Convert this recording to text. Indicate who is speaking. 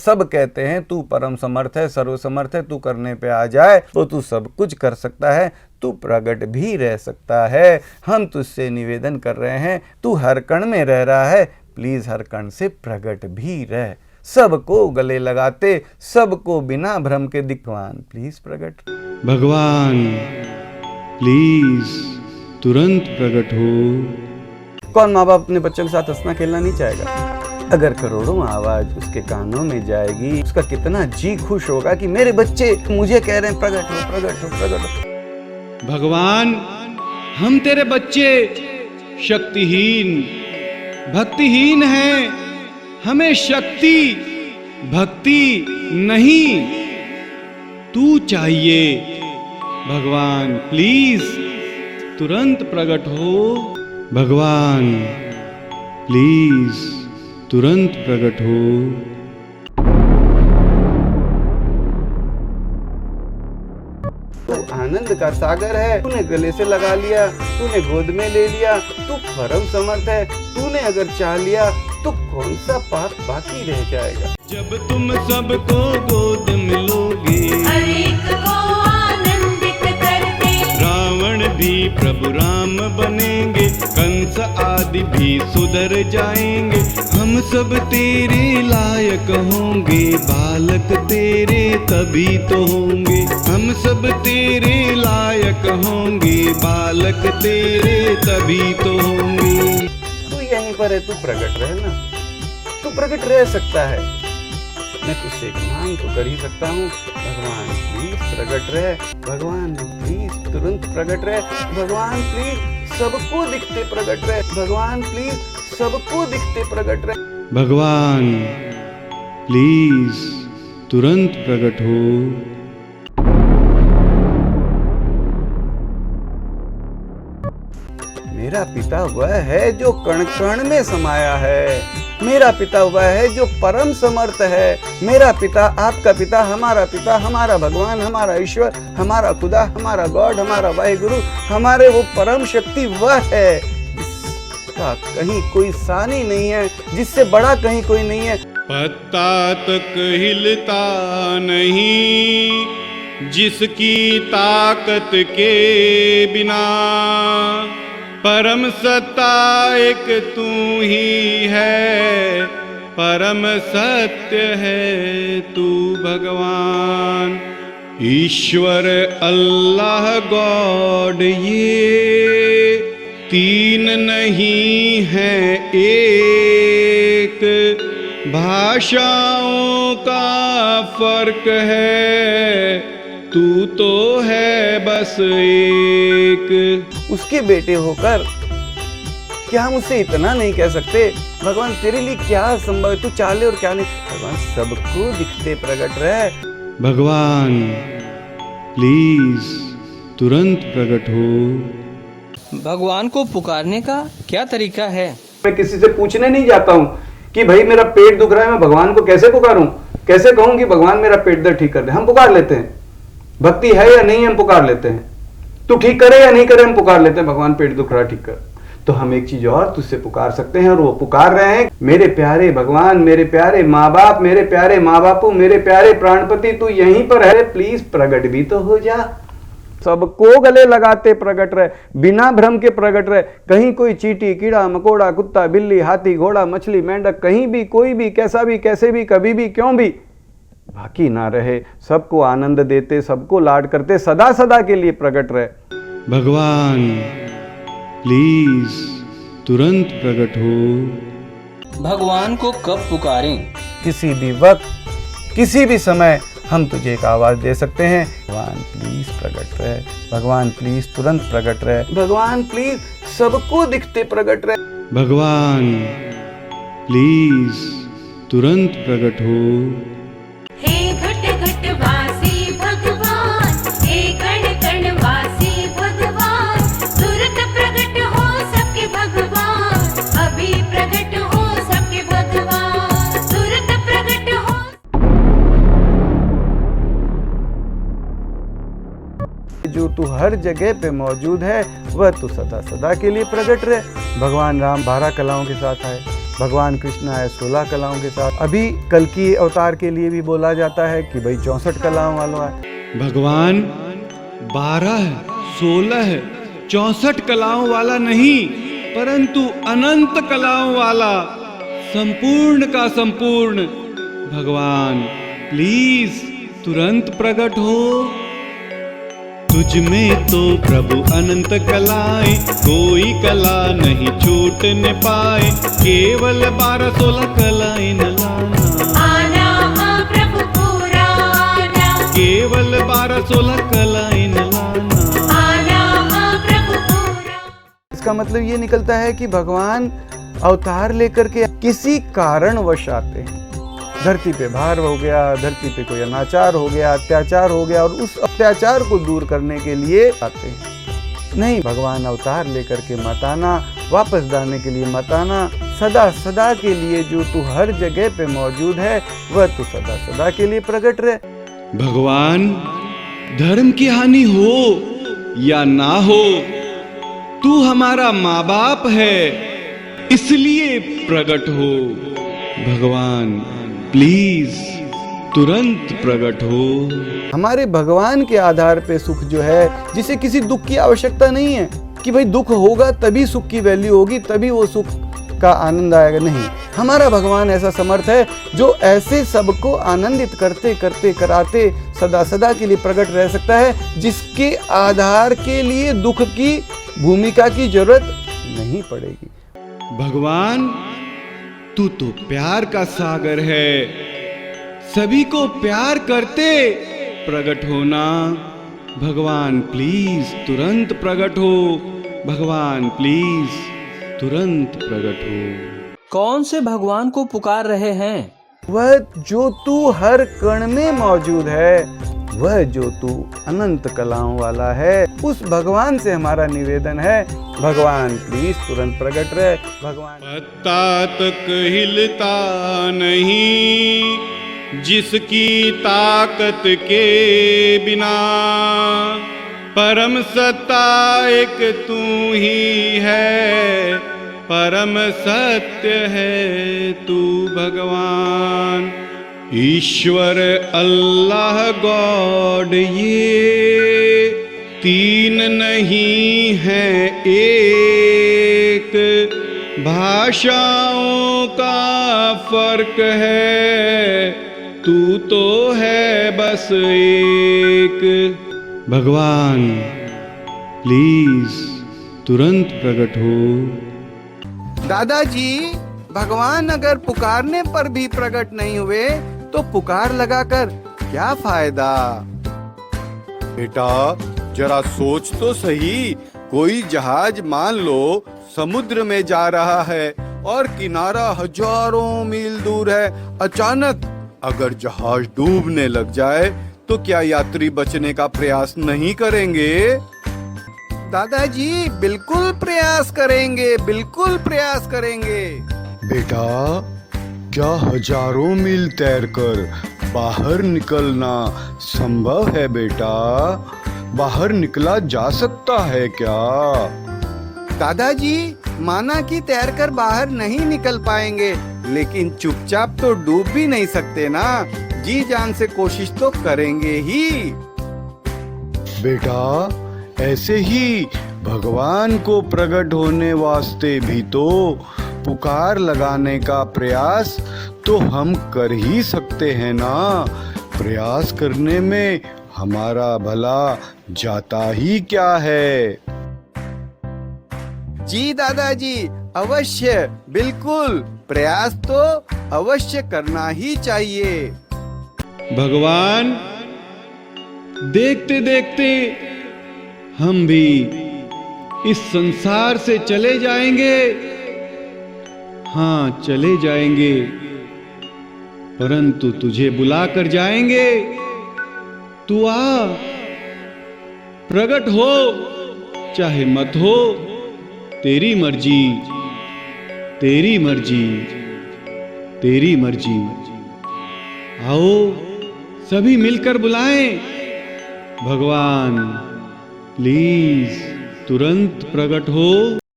Speaker 1: सब कहते हैं तू परम समर्थ है, सर्वसमर्थ है, तू करने पे आ जाए तो तू सब कुछ कर सकता है, तू प्रकट भी रह सकता है। हम तुझसे निवेदन कर रहे हैं, तू हर कण में रह रहा है, प्लीज हर कण से प्रकट भी रह। सबको गले लगाते, सबको बिना भ्रम के भगवान प्लीज प्रकट।
Speaker 2: भगवान प्लीज तुरंत प्रकट हो।
Speaker 1: कौन माँ बाप अपने बच्चों के साथ हंसना खेलना नहीं चाहेगा? अगर करोड़ों आवाज उसके कानों में जाएगी, उसका कितना जी खुश होगा कि मेरे बच्चे मुझे कह रहे हैं प्रकट हो, प्रकट हो, प्रकट हो।
Speaker 2: भगवान हम तेरे बच्चे शक्तिहीन भक्तिहीन हैं, हमें शक्ति भक्ति नहीं तू चाहिए। भगवान प्लीज तुरंत प्रकट हो। भगवान प्लीज तुरंत प्रकट हो।
Speaker 1: तू आनंद का सागर है, तूने गले से लगा लिया, तूने गोद में ले लिया, तू परम समर्थ है, तूने अगर चाह लिया तो कौन सा पाप बाकी रह जाएगा।
Speaker 2: जब तुम सबको गोद में लोगे,
Speaker 3: हर एक को आनंदित करते,
Speaker 2: रावण भी प्रभु राम बनेंगे, कंस आदि भी सुधर जाएंगे। हम सब तेरे लायक होंगे, बालक तेरे तभी तो होंगे। हम सब तेरे लायक होंगे, बालक तेरे तभी तो होंगे।
Speaker 1: तू यहीं पर है, तू प्रकट रहे ना, तू प्रकट रह सकता है। मैं तुझसे एक मांग तो कर ही सकता हूँ, भगवान प्लीज प्रकट रहे, भगवान प्लीज तुरंत प्रकट रहे, भगवान प्लीज सबको दिखते प्रकट रहे, भगवान प्लीज सबको दिखते प्रकट रहे।
Speaker 2: भगवान प्लीज तुरंत प्रकट हो।
Speaker 1: मेरा पिता वह है जो कण कण में समाया है, मेरा पिता वह है जो परम समर्थ है, मेरा पिता, आपका पिता, हमारा भगवान, हमारा ईश्वर, हमारा खुदा, हमारा गॉड, हमारा वाहिगुरु, हमारे वो परम शक्ति वह है जिसका कहीं कोई सानी नहीं है, जिससे बड़ा कहीं कोई नहीं है।
Speaker 2: पत्ता तक हिलता नहीं जिसकी ताकत के बिना, परम सत्ता एक तू ही है, परम सत्य है तू भगवान। ईश्वर अल्लाह गॉड ये तीन नहीं है एक, भाषाओं का फर्क है, तू तो है बस एक।
Speaker 1: उसके बेटे होकर क्या हम उससे इतना नहीं कह सकते, भगवान तेरे लिए क्या संभव है, तू चाहे और क्या नहीं। भगवान सबको दिखते प्रकट रहे।
Speaker 2: भगवान प्लीज तुरंत प्रकट हो।
Speaker 4: भगवान को पुकारने का क्या तरीका है?
Speaker 1: मैं किसी से पूछने नहीं जाता हूँ कि भाई मेरा पेट दुख रहा है, मैं भगवान को कैसे पुकारूं, कैसे कहूं कि भगवान मेरा पेट दर्द ठीक कर दे। हम पुकार लेते हैं, भक्ति है या नहीं हम पुकार लेते हैं, तू ठीक करे या नहीं करे हम पुकार लेते हैं, भगवान पेट दुख रहा ठीक कर। तो हम एक चीज और तुझसे पुकार सकते हैं और वो पुकार रहे हैं, मेरे प्यारे भगवान, मेरे प्यारे माँ बाप, मेरे प्यारे माँ बापू, मेरे प्यारे प्राणपति, तू यहीं पर है, प्लीज प्रकट भी तो हो जा। सबको गले लगाते प्रकट रहे, बिना भ्रम के प्रकट रहे। कहीं कोई चींटी, कीड़ा मकोड़ा, कुत्ता बिल्ली, हाथी घोड़ा, मछली मेंढक, कहीं भी कोई भी कैसा भी कैसे भी कभी भी क्यों भी बाकी ना रहे। सबको आनंद देते, सबको लाड करते, सदा सदा के लिए प्रकट रहे।
Speaker 2: भगवान प्लीज तुरंत प्रकट हो।
Speaker 4: भगवान को कब पुकारें?
Speaker 1: किसी भी वक्त, किसी भी समय हम तुझे एक आवाज दे सकते हैं, भगवान प्लीज प्रकट रहे, भगवान प्लीज तुरंत प्रकट रहे, भगवान प्लीज सबको दिखते प्रकट रहे।
Speaker 2: भगवान प्लीज तुरंत प्रकट हो।
Speaker 3: हे घट घट वासी भगवान, हे कण कण वासी भगवान, तुरंत प्रकट हो सबके भगवान, अभी प्रकट हो सबके भगवान, तुरंत प्रकट हो।
Speaker 1: जो तू हर जगह पे मौजूद है वह तू सदा सदा के लिए प्रकट रहे। भगवान राम 12 कलाओं के साथ आए, भगवान कृष्ण आए 16 कलाओं के साथ। अभी कल की अवतार के लिए भी बोला जाता है कि भाई 64 कलाओं वाला है।
Speaker 2: भगवान 12 है, 16 है, 64 कलाओं वाला नहीं, परंतु अनंत कलाओं वाला, संपूर्ण का संपूर्ण। भगवान प्लीज तुरंत प्रकट हो। तुझ में तो प्रभु अनंत कलाएं, कोई कला नहीं छूटने पाए, केवल 12-16 कलाएं न लाना।
Speaker 3: आना हाँ प्रभु पूरा आना,
Speaker 2: केवल 12-16 कलाएं न लाना।
Speaker 3: आना हाँ प्रभु पूरा।
Speaker 1: इसका मतलब ये निकलता है कि भगवान अवतार लेकर के किसी कारणवश आते हैं। धरती पे भार हो गया, धरती पे कोई अनाचार हो गया, अत्याचार हो गया, और उस अत्याचार को दूर करने के लिए आते हैं। नहीं, भगवान अवतार लेकर के मत आना, वापस लाने के लिए मत आना। सदा सदा के लिए जो तू हर जगह पे मौजूद है, वह तू सदा सदा के लिए प्रकट रहे।
Speaker 2: भगवान धर्म की हानि हो या ना हो, तू हमारा माँ बाप है, इसलिए प्रकट हो। भगवान प्लीज तुरंत प्रकट हो।
Speaker 1: हमारे भगवान के आधार पे सुख जो है, जिसे किसी दुख की आवश्यकता नहीं है कि भाई दुख होगा तभी सुख की वैल्यू होगी, तभी वो सुख का आनंद आएगा। नहीं, हमारा भगवान ऐसा समर्थ है जो ऐसे सबको आनंदित करते करते कराते सदा सदा के लिए प्रकट रह सकता है, जिसके आधार के लिए दुख की भूमिका की जरूरत नहीं पड़ेगी।
Speaker 2: भगवान तू तो प्यार का सागर है, सभी को प्यार करते प्रकट होना। भगवान प्लीज तुरंत प्रकट हो। भगवान प्लीज तुरंत प्रकट हो।
Speaker 4: कौन से भगवान को पुकार रहे हैं?
Speaker 1: वह जो तू हर कण में मौजूद है, वह जो तू अनंत कलाओं वाला है, उस भगवान से हमारा निवेदन है, भगवान प्लीज तुरंत प्रकट रहे। भगवान
Speaker 2: पत्ता तक हिलता नहीं, जिसकी ताकत के बिना, परम सत्ता एक तू ही है, परम सत्य है तू भगवान। ईश्वर अल्लाह गॉड ये तीन नहीं है एक, भाषाओं का फर्क है, तू तो है बस एक। भगवान प्लीज तुरंत प्रकट हो।
Speaker 1: दादाजी, भगवान अगर पुकारने पर भी प्रकट नहीं हुए तो पुकार लगाकर क्या फायदा?
Speaker 5: बेटा जरा सोच तो सही, कोई जहाज मान लो समुद्र में जा रहा है और किनारा हजारों मील दूर है। अचानक अगर जहाज डूबने लग जाए तो क्या यात्री बचने का प्रयास नहीं करेंगे?
Speaker 1: दादाजी बिल्कुल प्रयास करेंगे, बिल्कुल प्रयास करेंगे।
Speaker 5: बेटा क्या हजारों मील तैरकर बाहर निकलना संभव है बेटा? बाहर निकला जा सकता है क्या?
Speaker 1: दादाजी माना कि तैरकर बाहर नहीं निकल पाएंगे, लेकिन चुपचाप तो डूब भी नहीं सकते ना, जी जान से कोशिश तो करेंगे ही।
Speaker 5: बेटा ऐसे ही भगवान को प्रकट होने वास्ते भी तो पुकार लगाने का प्रयास तो हम कर ही सकते हैं ना। प्रयास करने में हमारा भला जाता ही क्या है?
Speaker 1: जी दादाजी अवश्य, बिल्कुल प्रयास तो अवश्य करना ही चाहिए।
Speaker 2: भगवान देखते देखते हम भी इस संसार से चले जाएंगे। हाँ चले जाएंगे, परंतु तुझे बुला कर जाएंगे। तू आ, प्रकट हो चाहे मत हो, तेरी मर्जी, तेरी मर्जी, तेरी मर्जी। आओ सभी मिलकर बुलाएं, भगवान प्लीज तुरंत प्रकट हो।